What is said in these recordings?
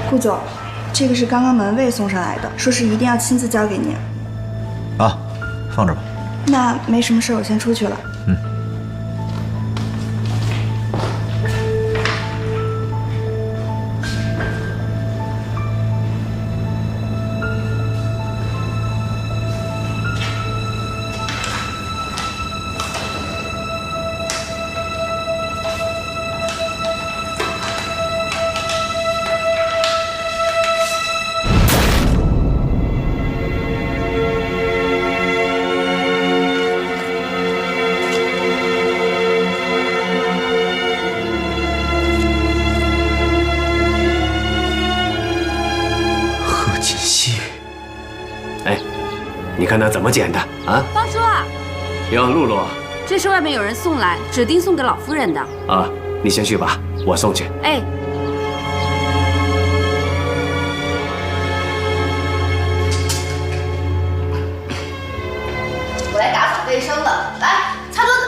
顾总，这个是刚刚门卫送上来的，说是一定要亲自交给你。啊，放这吧。那没什么事，我先出去了。嗯。你看他怎么捡的啊？方叔啊，哟，露露，这是外面有人送来，指定送给老夫人的。啊，你先去吧，我送去。哎，我来打扫卫生了，来擦桌子。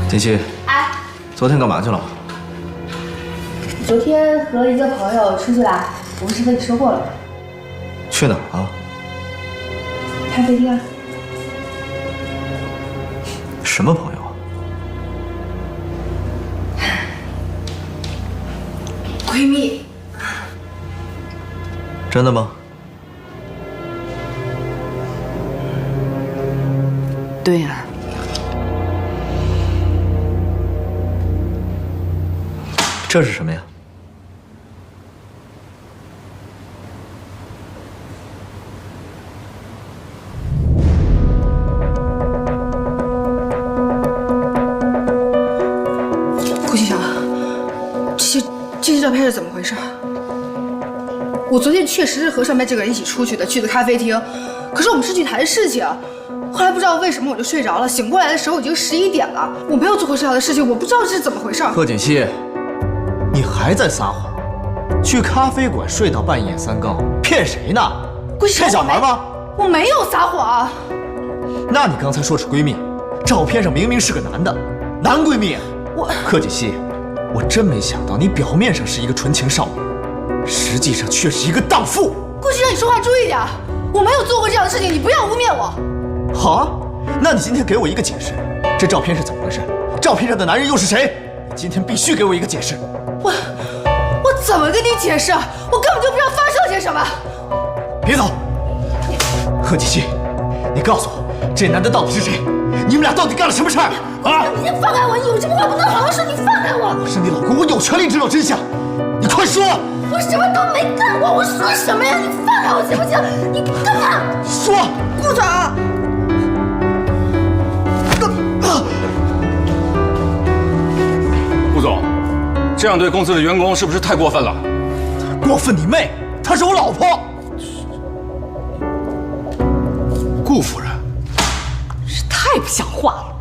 锦溪，哎，昨天干嘛去了？昨天和一个朋友出去啦，我不是跟你说过了吗？去哪儿啊？咖啡厅啊。什么朋友啊？闺蜜。真的吗？对呀。这是什么呀？顾局长，这些照片是怎么回事？我昨天确实是和上面这个人一起出去的，去的咖啡厅。可是我们是去谈事情，后来不知道为什么我就睡着了，醒过来的时候已经11点了。我没有做过这样的事情，我不知道这是怎么回事。贺锦溪，你还在撒谎？去咖啡馆睡到半夜3更，骗谁呢？骗小孩吗？我没有撒谎。那你刚才说是闺蜜，照片上明明是个男的，男闺蜜。贺锦溪，我真没想到你表面上是一个纯情少女，实际上却是一个荡妇。顾局长，你说话注意点，我没有做过这样的事情，你不要污蔑我。好啊，那你今天给我一个解释，这照片是怎么回事？照片上的男人又是谁？你今天必须给我一个解释。我怎么跟你解释？我根本就不知道发生了些什么。别走，贺锦溪，你告诉我，这男的到底是谁？你们俩到底干了什么事儿啊？你放开我！有什么话不能好好说，你放开我！我是你老公，我有权利知道真相。你快说！我什么都没干过，我说什么呀？你放开我行不行？你干嘛？说，顾长。顾总，这样对公司的员工是不是太过分了？过分你妹！她是我老婆。顾夫人，是太不像话了！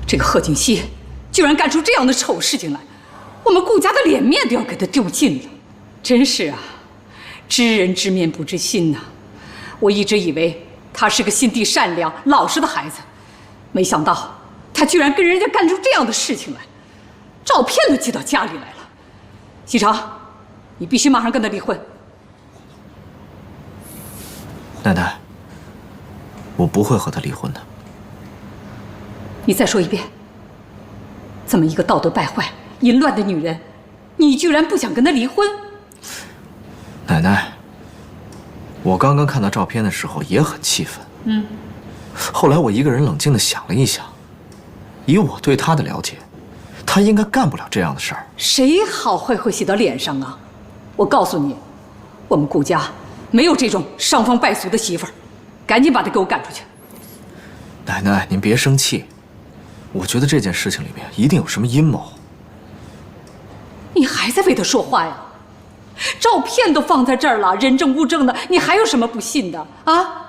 这个贺锦溪居然干出这样的丑事情来，我们顾家的脸面都要给他丢尽了。真是啊，知人知面不知心呐！我一直以为他是个心地善良、老实的孩子，没想到他居然跟人家干出这样的事情来，照片都寄到家里来了。西城，你必须马上跟他离婚。奶奶，我不会和他离婚的。你再说一遍，这么一个道德败坏、淫乱的女人，你居然不想跟她离婚？奶奶，我刚刚看到照片的时候也很气愤。后来我一个人冷静地想了一想，以我对他的了解，他应该干不了这样的事儿。谁好坏会写到脸上啊？我告诉你，我们顾家没有这种伤风败俗的媳妇儿，赶紧把她给我赶出去。奶奶，您别生气，我觉得这件事情里面一定有什么阴谋。你还在为他说话呀？照片都放在这儿了，人证物证的，你还有什么不信的啊？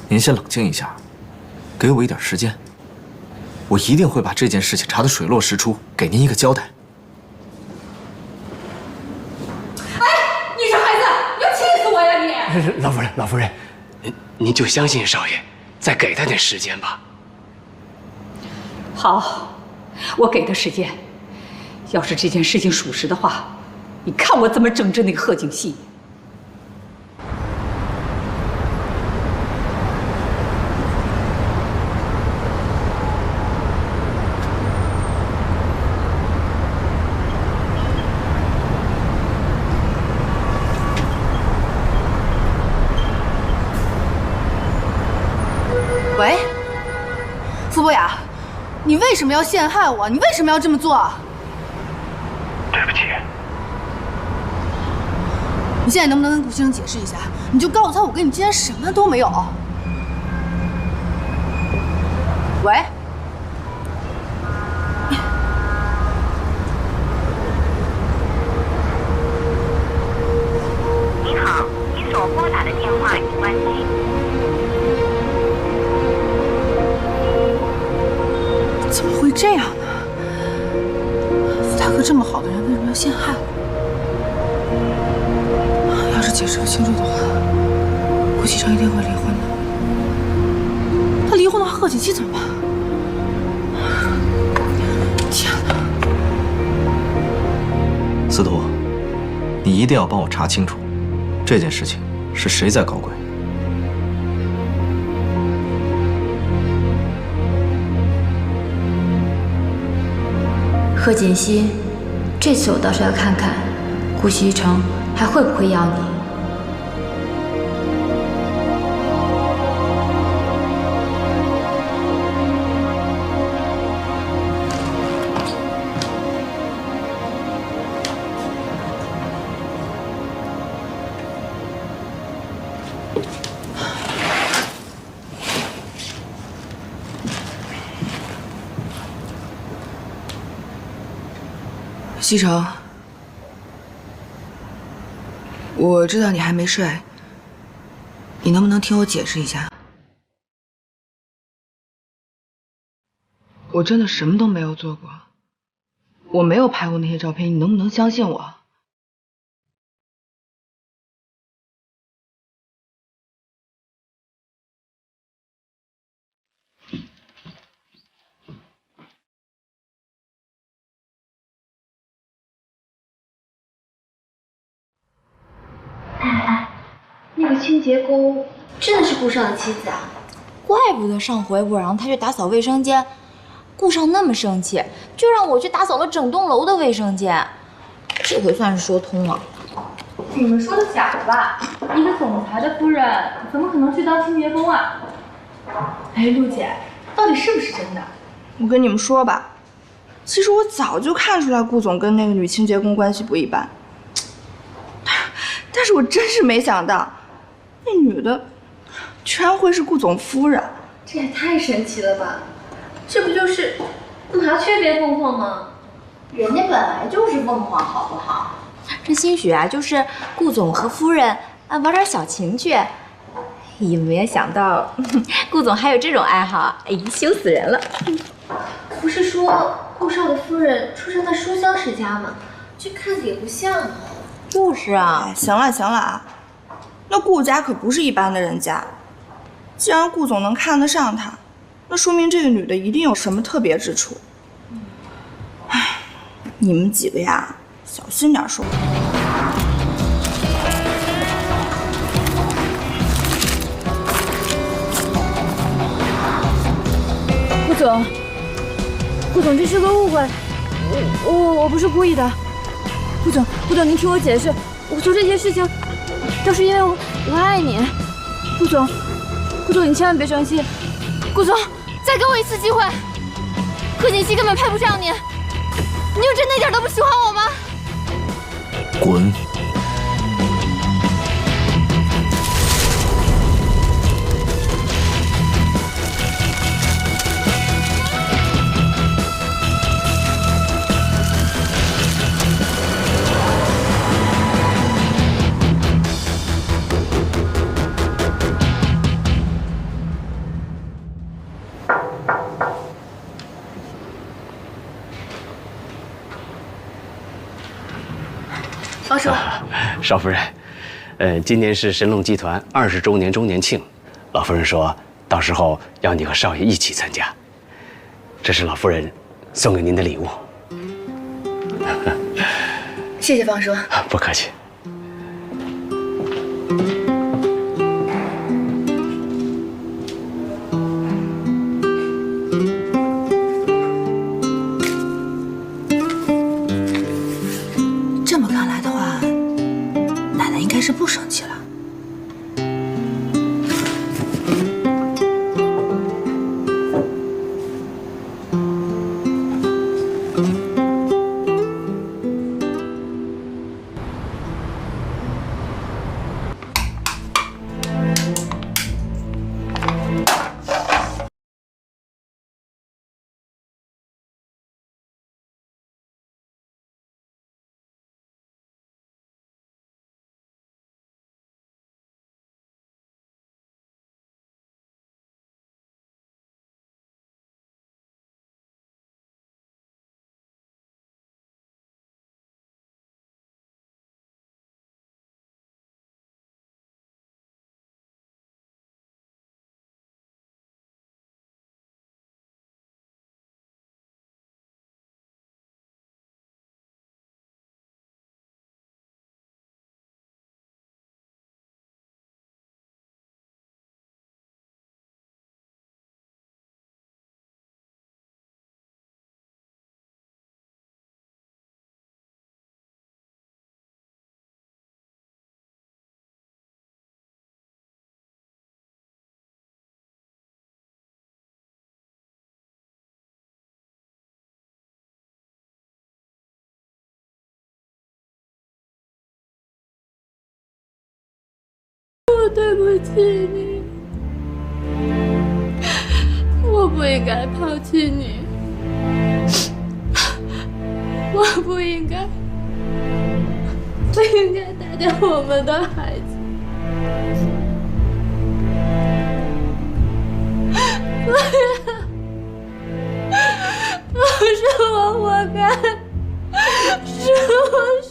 您先冷静一下，给我一点时间，我一定会把这件事情查得水落石出，给您一个交代。哎，你这孩子，你要气死我呀你！老夫人，您就相信少爷，再给他点时间吧。好，我给他时间。要是这件事情属实的话，你看我怎么整治那个贺锦熙。喂，傅博雅，你为什么要陷害我？你为什么要这么做？对不起。你现在能不能跟顾先生解释一下？你就告诉他，我跟你之间什么都没有。喂。您好，您所拨打的电话已关机。怎么会这样呢？傅大哥这么好的人，为什么要陷害我？要是解释不清楚的话，顾启成一定会离婚的。他离婚的话，贺锦熙怎么办？天哪！司徒，你一定要帮我查清楚，这件事情是谁在搞鬼。贺锦熙，这次我倒是要看看顾西城还会不会要你。西城，我知道你还没睡，你能不能听我解释一下？我真的什么都没有做过，我没有拍过那些照片，你能不能相信我？那个清洁工真的是顾少的妻子啊？怪不得上回我让他去打扫卫生间，顾少那么生气，就让我去打扫了整栋楼的卫生间。这回算是说通了。你们说的假的吧？一个总裁的夫人怎么可能去当清洁工啊？哎，陆姐，到底是不是真的？我跟你们说吧，其实我早就看出来顾总跟那个女清洁工关系不一般，但是我真是没想到，那女的居然会是顾总夫人。这也太神奇了吧！这不就是麻雀变凤凰吗？人家本来就是凤凰，好不好？这兴许啊，就是顾总和夫人玩点小情趣。也没有想到，顾总还有这种爱好，哎，羞死人了。不是说顾少的夫人出生在书香世家吗？这看着也不像啊。就是啊。哎，行了行了啊，那顾家可不是一般的人家。既然顾总能看得上她，那说明这个女的一定有什么特别之处。哎，你们几个呀，小心点说。顾总，这是个误会，我不是故意的。顾总，您听我解释，我做这些事情都是因为我爱你。顾总，你千万别生气。顾总，再给我一次机会。贺锦熙根本配不上你，你就真的一点都不喜欢我吗？滚！王叔，少夫人，今年是神龙集团20周年周年庆，老夫人说到时候要你和少爷一起参加。这是老夫人送给您的礼物。谢谢方叔。不客气。这么看来的话，奶奶应该是不生气了。我对不起你，我不应该抛弃你，我不应该打掉我们的孩子。是我活该，是我傻。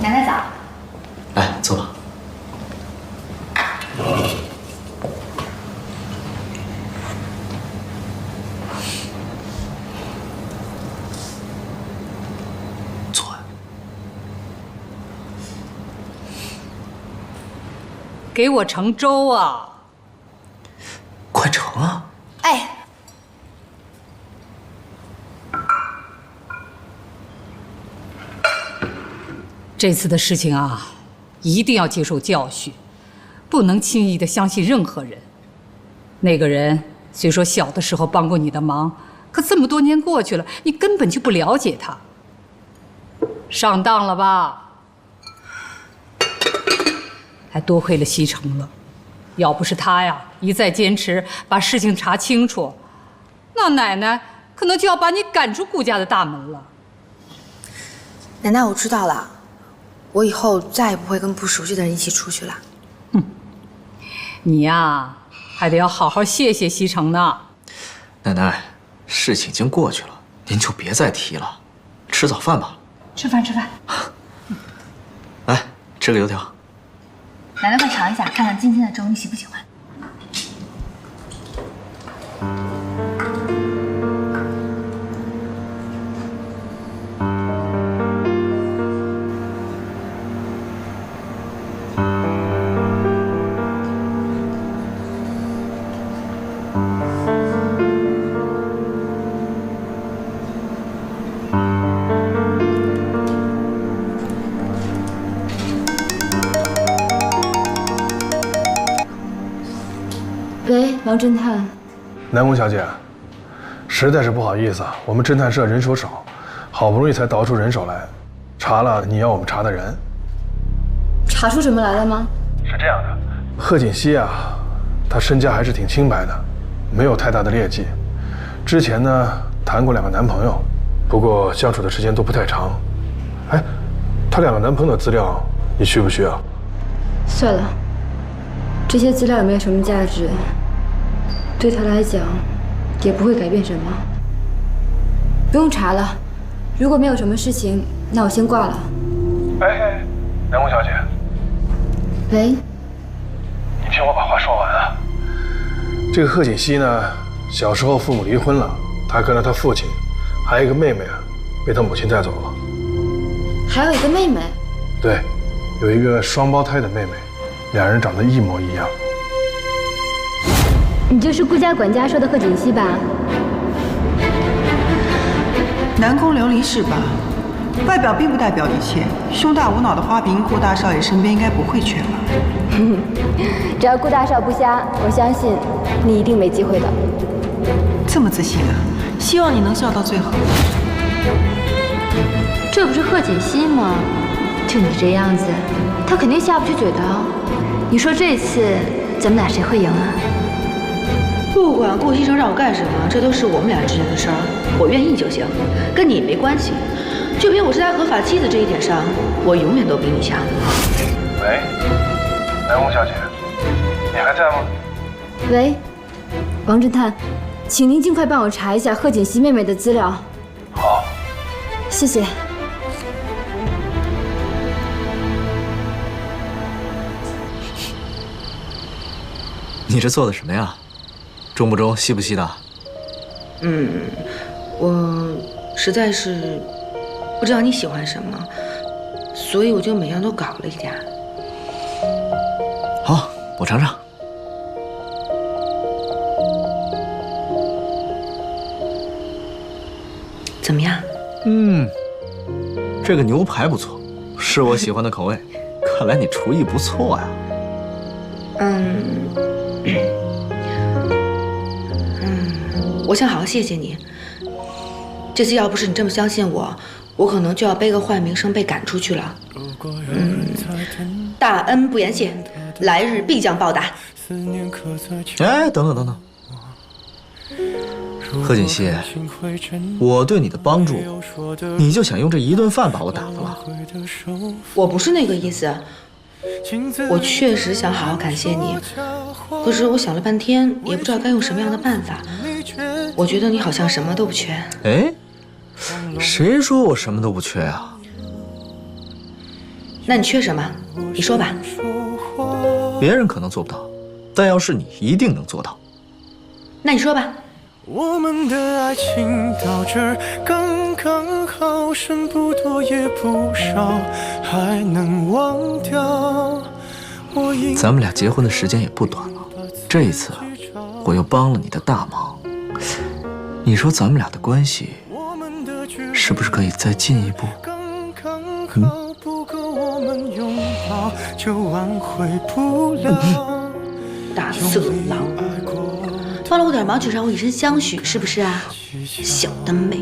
奶奶早。来，坐吧。坐呀。给我盛粥啊！快盛啊！哎。这次的事情啊，一定要接受教训，不能轻易的相信任何人。那个人虽说小的时候帮过你的忙，可这么多年过去了，你根本就不了解他。上当了吧？还多亏了西城了，要不是他呀一再坚持把事情查清楚，那奶奶可能就要把你赶出顾家的大门了。奶奶，我知道了。我以后再也不会跟不熟悉的人一起出去了。你呀，还得要好好谢谢西城呢。奶奶，事情已经过去了，您就别再提了。吃早饭吧。吃饭吃饭。来，吃个油条。奶奶快尝一下，看看今天的粥你喜不喜欢。喂，王侦探。南宫小姐，实在是不好意思啊，我们侦探社人手少，好不容易才倒出人手来，查了你要我们查的人。查出什么来了吗？是这样的，贺锦熙啊，她身家还是挺清白的，没有太大的劣迹。之前呢，谈过2个男朋友，不过相处的时间都不太长。哎，她两个男朋友的资料你需不需要？算了，这些资料也没有什么价值，对她来讲也不会改变什么。不用查了，如果没有什么事情，那我先挂了。哎，南宫小姐。喂。你听我把话说完啊。这个贺锦熙呢，小时候父母离婚了，他跟了他父亲，还有一个妹妹啊，被他母亲带走了。还有一个妹妹？对，有一个双胞胎的妹妹，两人长得一模一样。你就是顾家管家说的贺锦熙吧？南宫琉璃是吧？外表并不代表一切，胸大无脑的花瓶，顾大少爷身边应该不会缺吧？只要顾大少不瞎，我相信你一定没机会的。这么自信啊！希望你能笑到最后。这不是贺锦熙吗？就你这样子，他肯定下不去嘴的哦。你说这次咱们俩谁会赢啊？不管顾先生让我干什么，这都是我们俩之间的事儿，我愿意就行，跟你没关系。就凭我是他合法妻子这一点上，我永远都比你强。喂，南宫小姐，你还在吗？喂，王侦探，请您尽快帮我查一下贺锦熙妹妹的资料。好，谢谢。你这做的什么呀？中不中，西不西的？我实在是不知道你喜欢什么，所以我就每样都搞了一点。好，我尝尝。怎么样？这个牛排不错，是我喜欢的口味。看来你厨艺不错呀。我想好好谢谢你。这次要不是你这么相信我，我可能就要背个坏名声被赶出去了。大恩不言谢，来日必将报答。哎，等等等等，贺锦熙，我对你的帮助，你就想用这一顿饭把我打发了？我不是那个意思，我确实想好好感谢你，可是我想了半天，也不知道该用什么样的办法。我觉得你好像什么都不缺。哎，谁说我什么都不缺啊？那你缺什么？你说吧。别人可能做不到，但要是你，一定能做到。那你说吧。我们的爱情到这儿刚刚好，剩不多也不少，还能忘掉。咱们俩结婚的时间也不短了，这一次我又帮了你的大忙，你说咱们俩的关系是不是可以再进一步？不够我们拥抱，就挽回不了。大色狼，帮了我点忙，就让我以身相许，是不是啊？小的美。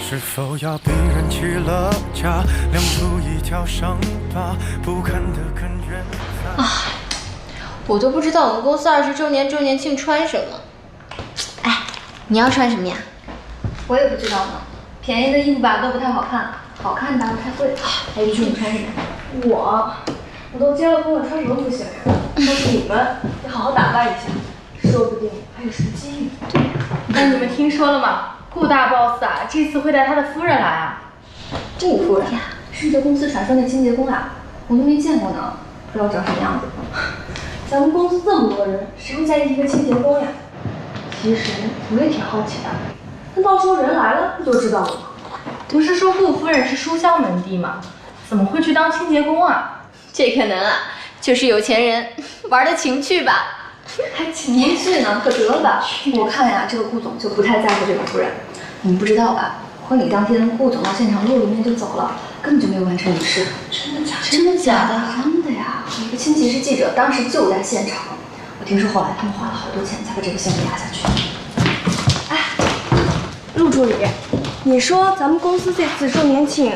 是否要逼人起了家，亮出一条伤疤，不堪的根源啊！我都不知道我们公司20周年周年庆穿什么。哎，你要穿什么呀？我也不知道呢，便宜的衣服吧都不太好看，好看的不太贵。哎，你说你穿什么？我都结了婚了，穿什么不行呀？但是你们得好好打扮一下，说不定还有什么机遇。对呀。那你们听说了吗？顾大 boss 啊，这次会带他的夫人来啊。这个夫人呀，是这公司传说那清洁工啊，我都没见过呢，不知道长什么样子。咱们公司这么多人，谁会在意一个清洁工呀？其实我也挺好奇的，那到时候人来了不就知道了吗？不是说顾夫人是书香门第吗？怎么会去当清洁工啊？这可能啊，就是有钱人玩的情趣吧。还情趣呢？可得了吧！我看呀，这个顾总就不太在乎这个夫人。你们不知道吧？婚礼当天，顾总到现场露面就走了，根本就没有完成仪式。真的假的？真的假的？真的呀！我一个亲戚是记者，当时就在现场。我听说后来他们花了好多钱才把这个项目压下去。哎，陆助理，你说咱们公司这次周年庆，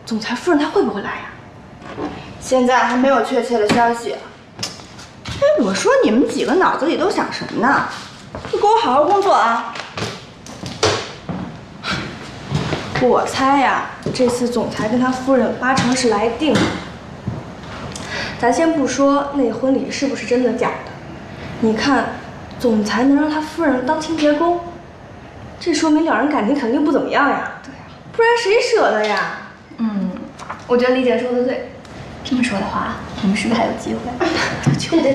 总裁夫人她会不会来呀？现在还没有确切的消息。哎，我说你们几个脑子里都想什么呢？就给我好好工作啊！我猜呀，这次总裁跟他夫人8成是来定的。咱先不说那婚礼是不是真的假的，你看，总裁能让他夫人当清洁工，这说明两人感情肯定不怎么样呀。对呀，不然谁舍得呀？我觉得李姐说的对。这么说的话，我们是不是还有机会？对，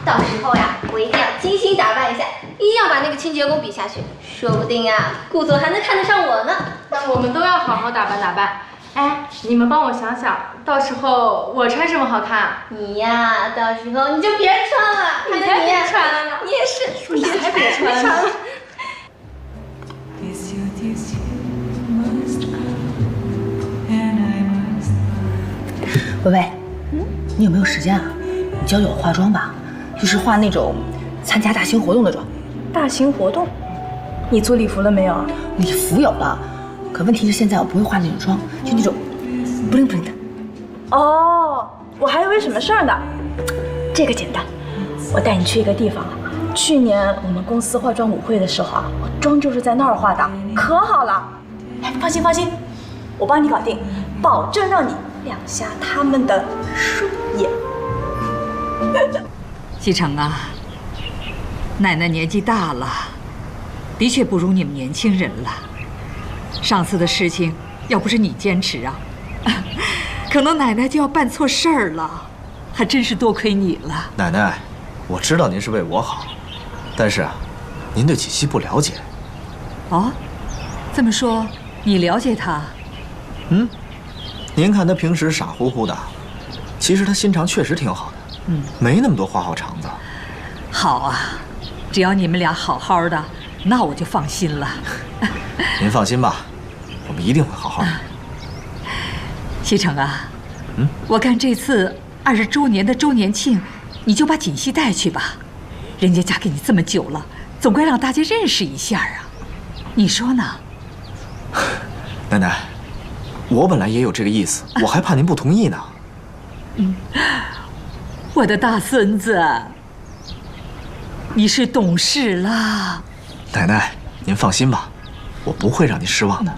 到时候呀，我一定要精心打扮一下，一定要把那个清洁工比下去，说不定呀，顾总还能看得上我呢。那我们都要好好打扮打扮。哎，你们帮我想想，到时候我穿什么好看啊？你呀，到时候你就别穿了，你才别穿了呢！你也是，你才别穿了。薇薇，你有没有时间啊？你教教我化妆吧，就是化那种参加大型活动的妆。大型活动？你做礼服了没有啊？礼服有了，可问题是现在我不会化那种妆，就那种不灵不灵的。哦，我还以为什么事儿呢。这个简单，我带你去一个地方啊。去年我们公司化妆舞会的时候啊，我妆就是在那儿化的，可好了。哎，放心，我帮你搞定，保证让你亮瞎他们的双眼。西城啊，奶奶年纪大了，的确不如你们年轻人了。上次的事情，要不是你坚持啊，可能奶奶就要办错事儿了，还真是多亏你了。奶奶，我知道您是为我好，但是啊，您对锦溪不了解。哦，这么说，你了解她？您看她平时傻乎乎的，其实她心肠确实挺好的。没那么多花花肠子。好啊，只要你们俩好好的，那我就放心了。您放心吧，我们一定会好好的。西城啊，我看这次20周年的周年庆，你就把锦溪带去吧。人家嫁给你这么久了，总该让大家认识一下啊。你说呢？奶奶，我本来也有这个意思，我还怕您不同意呢。我的大孙子，你是懂事了。奶奶，您放心吧，我不会让您失望的。